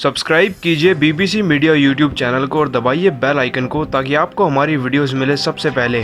Subscribe कीजिए BBC media YouTube channel को और दबाइए बेल आइकन को ताकि आपको हमारी वीडियोस मिले सबसे पहले।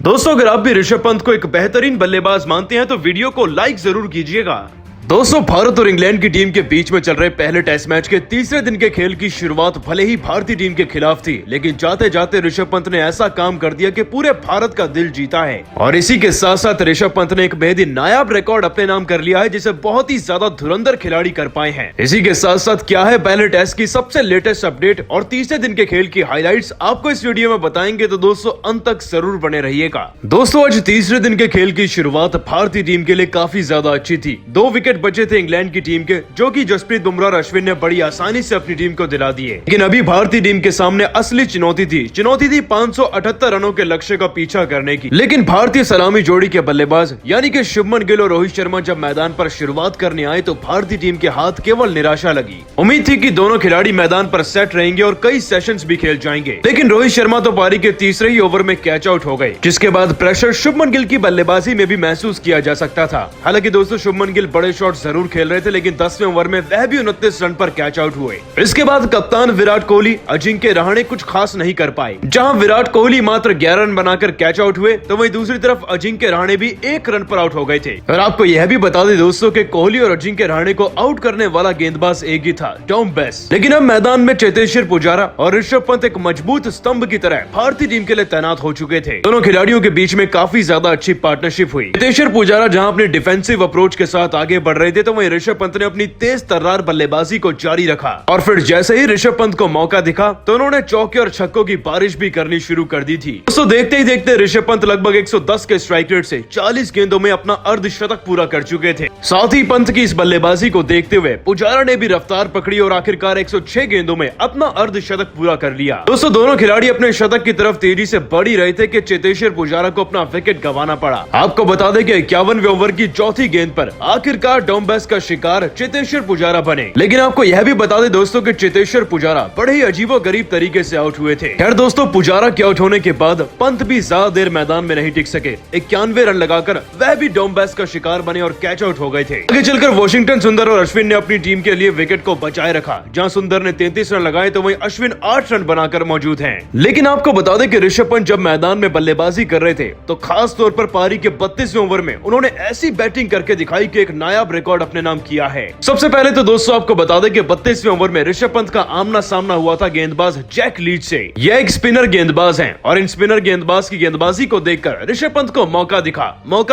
दोस्तों, अगर आप भी ऋषभ पंत को एक बेहतरीन बल्लेबाज मानते हैं तो वीडियो को लाइक जरूर कीजिएगा। दोस्तों, भारत और इंग्लैंड की टीम के बीच में चल रहे पहले टेस्ट मैच के तीसरे दिन के खेल की शुरुआत भले ही भारतीय टीम के खिलाफ थी, लेकिन जाते जाते ऋषभ पंत ने ऐसा काम कर दिया कि पूरे भारत का दिल जीता है। और इसी के साथ साथ ऋषभ पंत ने एक बेहद ही नायाब रिकॉर्ड अपने नाम कर लिया है, जिसे बहुत ही ज्यादा धुरंधर खिलाड़ी कर पाए हैं। इसी के साथ साथ क्या है पहले टेस्ट की सबसे लेटेस्ट अपडेट और तीसरे दिन के खेल की हाईलाइट्स आपको इस वीडियो में बताएंगे, तो दोस्तों अंत तक जरूर बने रहिएगा। दोस्तों, आज तीसरे दिन के खेल की शुरुआत भारतीय टीम के लिए काफी ज्यादा अच्छी थी। 2 विकेट बचे थे इंग्लैंड की टीम के, जो कि जसप्रीत बुमराह और अश्विन ने बड़ी आसानी से अपनी टीम को दिला दिए। लेकिन अभी भारतीय टीम के सामने असली चुनौती थी 578 रनों के लक्ष्य का पीछा करने की। लेकिन भारतीय सलामी जोड़ी के बल्लेबाज यानी कि शुभमन गिल और रोहित शर्मा जब मैदान पर शुरुआत करने आए तो भारतीय टीम के हाथ केवल निराशा लगी। उम्मीद थी कि दोनों खिलाड़ी मैदान पर सेट रहेंगे और कई सेशंस भी खेल जाएंगे, लेकिन रोहित शर्मा तो पारी के तीसरे ही ओवर में कैच आउट हो गए, जिसके बाद प्रेशर शुभमन गिल की बल्लेबाजी में भी महसूस किया जा सकता था। हालांकि दोस्तों, शुभमन गिल बड़े शॉट जरूर खेल रहे थे, लेकिन 10वें ओवर में वह भी 29 रन पर कैच आउट हुए। इसके बाद कप्तान विराट कोहली, अजिंक्य रहाणे कुछ खास नहीं कर पाए। जहां विराट कोहली मात्र 11 रन बनाकर कैच आउट हुए, तो वहीं दूसरी तरफ अजिंक्य रहाणे भी 1 रन पर आउट हो गए थे। और आपको यह भी बता दें दोस्तों कि कोहली और अजिंक्य रहाणे को आउट करने वाला गेंदबाज एक ही था, टॉम बेस। लेकिन अब मैदान में चेतेश्वर पुजारा और ऋषभ पंत एक मजबूत स्तंभ की तरह भारतीय टीम के लिए तैनात हो चुके थे। दोनों खिलाड़ियों के बीच में काफी ज्यादा अच्छी पार्टनरशिप हुई। चेतेश्वर पुजारा जहां अपनी डिफेंसिव अप्रोच के साथ आगे बढ़ रहे थे, तो वहीं ऋषभ पंत ने अपनी तेज तर्रार बल्लेबाजी को जारी रखा। और फिर जैसे ही ऋषभ पंत को मौका दिखा तो उन्होंने चौके और छक्कों की बारिश भी करनी शुरू कर दी थी। दोस्तों, देखते ही देखते ऋषभ पंत लगभग 110 के स्ट्राइक रेट से 40 गेंदों में अपना अर्धशतक पूरा कर चुके थे। साथ ही पंत की इस बल्लेबाजी को देखते हुए पुजारा ने भी रफ्तार पकड़ी और आखिरकार 106 गेंदों में अपना अर्धशतक पूरा कर लिया। दोस्तों, दोनों खिलाड़ी अपने शतक की तरफ तेजी से बढ़ ही रहे थे कि चेतेश्वर पुजारा को अपना विकेट गंवाना पड़ा। आपको बता दें कि 51वें ओवर की चौथी गेंद पर आखिरकार टॉम बेस का शिकार चेतेश्वर पुजारा बने। लेकिन आपको यह भी बता दें दोस्तों कि चेतेश्वर पुजारा बड़े ही अजीबोगरीब तरीके से आउट हुए थे। खैर दोस्तों, पुजारा के आउट होने के बाद पंत भी ज्यादा देर मैदान में नहीं टिक सके। 91 रन लगाकर वह भी टॉम बेस का शिकार बने और कैच आउट हो गए थे। आगे चलकर वॉशिंगटन सुंदर और अश्विन ने अपनी टीम के लिए विकेट को बचाए रखा। जहां सुंदर ने 33 रन लगाए तो वहीं अश्विन 8 रन बनाकर मौजूद हैं। लेकिन आपको बता दें कि ऋषभ पंत जब मैदान में बल्लेबाजी कर रहे थे तो खास तौर पर पारी के 32वें ओवर में उन्होंने ऐसी बैटिंग करके दिखाई कि एक नायाब रिकॉर्ड अपने नाम किया है। सबसे पहले तो दोस्तों आपको बता दें कि 32वें ओवर में ऋषभ पंत का आमना सामना हुआ था गेंदबाज जैक लीच से। यह एक स्पिनर गेंदबाज हैं और इन स्पिनर गेंदबाज की गेंदबाजी को देखकर ऋषभ पंत को मौका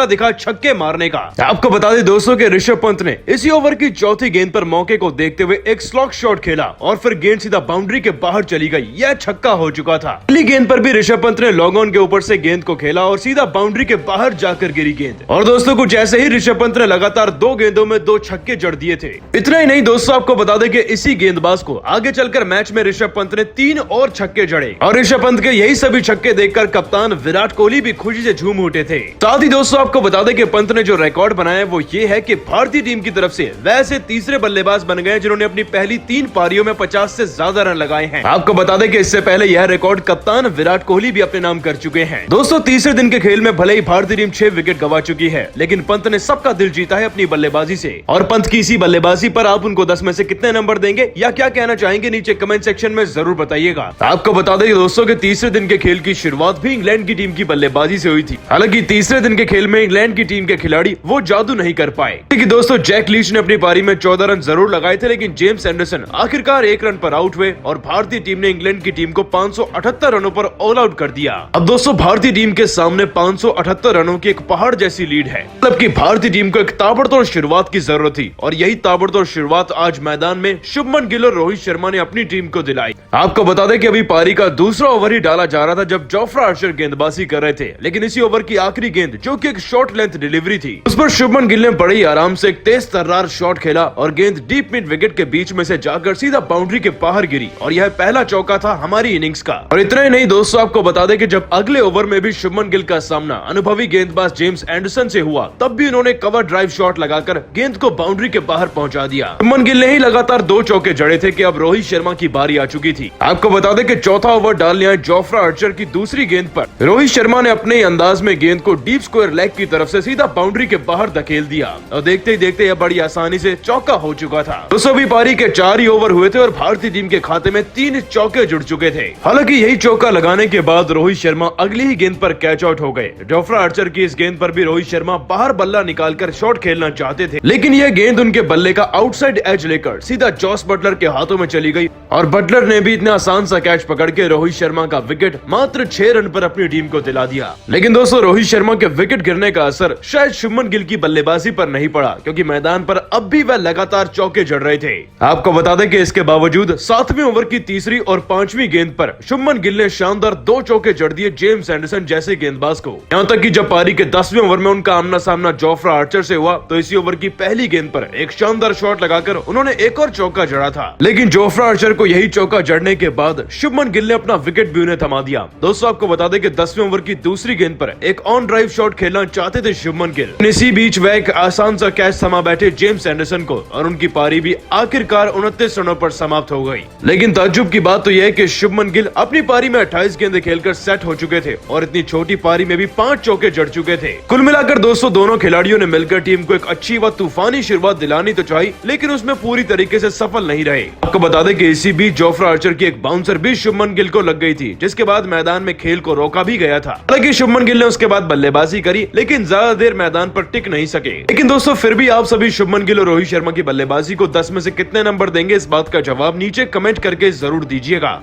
दिखा छक्के मारने का। आपको बता दें दोस्तों कि ऋषभ पंत ने इसी ओवर की चौथी गेंद पर मौके को देखते हुए एक स्लॉग शॉट खेला और फिर गेंद सीधा बाउंड्री के बाहर चली गई। यह छक्का हो चुका था। अगली गेंद पर भी ऋषभ पंत ने लॉग ऑन के ऊपर से गेंद को खेला और सीधा बाउंड्री के बाहर जाकर गिरी गेंद। और दोस्तों, कुछ ऐसे ही ऋषभ पंत ने लगातार 2 गेंदों में 2 छक्के जड़ दिए थे। इतना ही नहीं दोस्तों, आपको बता दें कि इसी गेंदबाज को आगे चलकर मैच में ऋषभ पंत ने 3 और छक्के जड़े और ऋषभ पंत के यही सभी छक्के देखकर कप्तान विराट कोहली भी खुशी से झूम उठे थे। साथ ही दोस्तों आपको बता दें कि पंत ने जो रिकॉर्ड बनाया वो ये है कि भारतीय टीम की तरफ से वैसे तीसरे बल्लेबाज बन गए जिन्होंने अपनी पहली 3 पारियों में 50 से ज्यादा रन लगाए हैं। आपको बता दें कि इससे पहले यह रिकॉर्ड कप्तान विराट कोहली भी अपने नाम कर चुके हैं। दोस्तों, तीसरे दिन के खेल में भले ही भारतीय टीम 6 विकेट गंवा चुकी है, लेकिन पंत ने सबका दिल जीता है अपनी बल्लेबाजी से। और पंत की इसी बल्लेबाजी पर आप उनको 10 में से कितने नंबर देंगे या क्या कहना चाहेंगे, नीचे कमेंट सेक्शन में जरूर बताइएगा। आपको बता दें दोस्तों कि तीसरे दिन के खेल की शुरुआत भी इंग्लैंड की टीम की बल्लेबाजी से हुई थी। हालांकि तीसरे दिन के खेल में इंग्लैंड की टीम के खिलाड़ी वो जादू नहीं कर पाए, क्योंकि दोस्तों जैक लीच ने अपनी पारी में 14 रन जरूर लगाए थे, लेकिन जेम्स एंडरसन आखिरकार 1 रन पर आउट हुए और भारतीय टीम ने इंग्लैंड की टीम को 578 रनों पर ऑल आउट कर दिया। अब दोस्तों, भारतीय टीम के सामने 578 रनों की एक पहाड़ जैसी लीड है। मतलब कि भारतीय टीम को एक ताबड़तोड़ शुरुआत की जरूरत थी और यही ताबड़तोड़ शुरुआत आज मैदान में शुभमन गिल और रोहित शर्मा ने अपनी टीम को दिलाई। आपको बता दें कि अभी पारी का दूसरा ओवर ही डाला जा रहा था जब जोफ्रा आर्चर गेंदबाजी कर रहे थे, लेकिन इसी ओवर की आखिरी गेंद जो कि एक शॉर्ट लेंथ डिलीवरी थी, उस पर शुभमन गिल ने बड़े ही आराम से एक तेज तर्रार शॉट खेला और गेंद डीप मिड विकेट के बीच में से जाकर सीधा बाउंड्री के बाहर गिरी और यह पहला चौका था हमारी इनिंग्स का। और इतना ही नहीं दोस्तों, आपको बता दें कि जब अगले ओवर में भी शुभमन गिल का सामना अनुभवी गेंदबाज जेम्स एंडरसन से हुआ, तब भी उन्होंने कवर ड्राइव शॉट लगाकर गेंद को बाउंड्री के बाहर पहुंचा दिया। शुभमन गिल ने ही लगातार 2 चौके जड़े थे कि अब रोहित शर्मा की बारी आ चुकी थी। थी। आपको बता दें कि चौथा ओवर डालने आए जोफ्रा आर्चर की दूसरी गेंद पर रोहित शर्मा ने अपने अंदाज में गेंद को डीप स्क्वायर लेग की तरफ से सीधा बाउंड्री के बाहर धकेल दिया और देखते ही देखते यह बड़ी आसानी से चौका हो चुका था। दोस्तों अभी पारी के 4 ही ओवर हुए थे और भारतीय टीम के खाते में 3 चौके जुड़ चुके थे। हालांकि यही चौका लगाने के बाद रोहित शर्मा अगली ही गेंद पर कैच आउट हो गए। जोफ्रा आर्चर की इस गेंद पर भी रोहित शर्मा बाहर बल्ला निकालकर शॉट खेलना चाहते थे, लेकिन यह गेंद उनके बल्ले का आउटसाइड एज लेकर सीधा जॉस बटलर के हाथों में चली गई और बटलर ने भी इतना आसान सा कैच पकड़ के रोहित शर्मा का विकेट मात्र 6 रन पर अपनी टीम को दिला दिया। लेकिन दोस्तों रोहित शर्मा के विकेट गिरने का असर शायद शुभमन गिल की बल्लेबाजी पर नहीं पड़ा, क्योंकि मैदान पर अब भी वह लगातार चौके जड़ रहे थे। आपको बता दें कि इसके बावजूद 7वें ओवर की तीसरी और 5वीं गेंद पर शुभमन गिल ने शानदार 2 चौके जड़ दिए जेम्स एंडरसन जैसे गेंदबाज को। यहाँ तक कि जब पारी के 10वें ओवर में उनका आमना सामना जोफ्रा आर्चर से हुआ तो इसी ओवर की पहली गेंद पर एक शानदार शॉट लगाकर उन्होंने एक और चौका जड़ा था। लेकिन जोफ्रा आर्चर को यही चौका जड़ने के बाद शुभमन गिल ने अपना विकेट भी उन्हें थमा दिया। दोस्तों आपको बता दें कि 10वें ओवर की दूसरी गेंद पर एक ऑन ड्राइव शॉट खेलना चाहते थे शुभमन गिल। इसी बीच वह एक आसान सा कैच थमा बैठे जेम्स एंडरसन को और उनकी पारी भी आखिरकार 29 रनों पर समाप्त हो गई। लेकिन ताज्जुब की बात तो यह है कि शुभमन गिल अपनी पारी में 28 गेंदें खेलकर सेट हो चुके थे और इतनी छोटी पारी में भी 5 चौके जड़ चुके थे। कुल मिलाकर दोस्तों दोनों खिलाड़ियों ने मिलकर टीम को एक अच्छी व तूफानी शुरुआत दिलानी तो चाहिए, लेकिन उसमें पूरी तरीके से सफल नहीं रहे। आपको बता दें कि इसी बीच जोफ्रा आर्चर की एक बाउंसर भी शुभमन गिल को लग गई थी, जिसके बाद मैदान में खेल को रोका भी गया था। हालांकि शुभमन गिल ने उसके बाद बल्लेबाजी करी, लेकिन ज्यादा देर मैदान पर टिक नहीं सके। लेकिन दोस्तों फिर भी आप सभी शुभमन गिल और रोहित शर्मा की बल्लेबाजी को 10 में से कितने नंबर देंगे, इस बात का जवाब नीचे कमेंट करके जरूर दीजिएगा।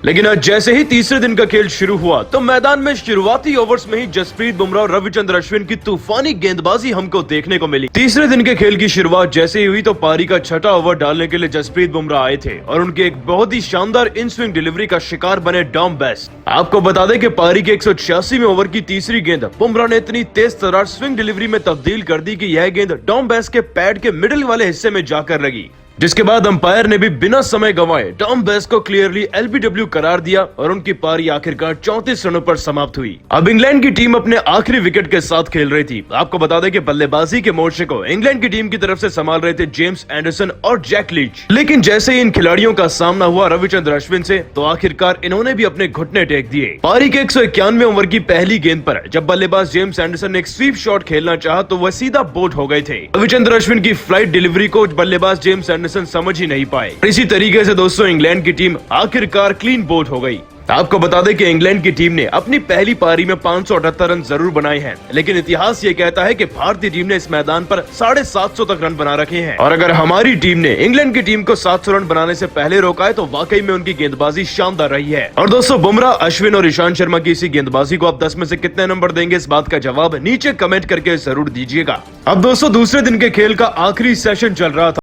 लेकिन आज जैसे ही तीसरे दिन का खेल शुरू हुआ तो मैदान में शुरुआती ओवर्स में ही जसप्रीत बुमराह और रविचंद्र अश्विन की तूफानी गेंदबाजी हमको देखने को मिली। तीसरे दिन के खेल की शुरुआत जैसे ही हुई तो पारी का 6ठा ओवर डालने के लिए जसप्रीत बुमराह आए थे और उनके एक बहुत ही शानदार इन स्विंग डिलीवरी का शिकार बने डॉम बेस। आपको बता दें कि पारी के 186वें ओवर की तीसरी गेंद बुमराह ने इतनी तेज तर्रार स्विंग डिलीवरी में तब्दील कर दी कि यह गेंद डॉम बेस के पैड के मिडिल वाले हिस्से में जाकर लगी, जिसके बाद अंपायर ने भी बिना समय गंवाए डॉम बेस को क्लियरली एलबीडब्ल्यू करार दिया और उनकी पारी आखिरकार 34 रनों पर समाप्त हुई। अब इंग्लैंड की टीम अपने आखिरी विकेट के साथ खेल रही थी। आपको बता दें कि बल्लेबाजी के मोर्चे को इंग्लैंड की टीम की तरफ से संभाल रहे थे जेम्स एंडरसन और जैक लीच। लेकिन जैसे ही इन खिलाड़ियों का सामना हुआ रविचंद्र अश्विन से तो आखिरकार इन्होंने भी अपने घुटने टेक दिए। पारी के 191वें ओवर की पहली गेंद पर जब बल्लेबाज जेम्स एंडरसन ने एक स्वीप शॉट खेलना चाहा तो वह सीधा बोल्ड हो गए थे। रविचंद्र अश्विन की फ्लाइट डिलीवरी को बल्लेबाज जेम्स एंडरसन समझ ही नहीं पाए। इसी तरीके से दोस्तों इंग्लैंड की टीम आखिरकार क्लीन बोल्ड हो गई। आपको बता दें कि इंग्लैंड की टीम ने अपनी पहली पारी में 578 रन जरूर बनाए हैं, लेकिन इतिहास ये कहता है कि भारतीय टीम ने इस मैदान पर 750 तक रन बना रखे हैं। और अगर हमारी टीम ने इंग्लैंड की टीम को 700 रन बनाने से पहले रोका है तो वाकई में उनकी गेंदबाजी शानदार रही है। और दोस्तों बुमराह, अश्विन और ईशांत शर्मा की इसी गेंदबाजी को आप 10 में से कितने नंबर देंगे, इस बात का जवाब नीचे कमेंट करके जरूर दीजिएगा। अब दोस्तों दूसरे दिन के खेल का आखिरी सेशन चल रहा था।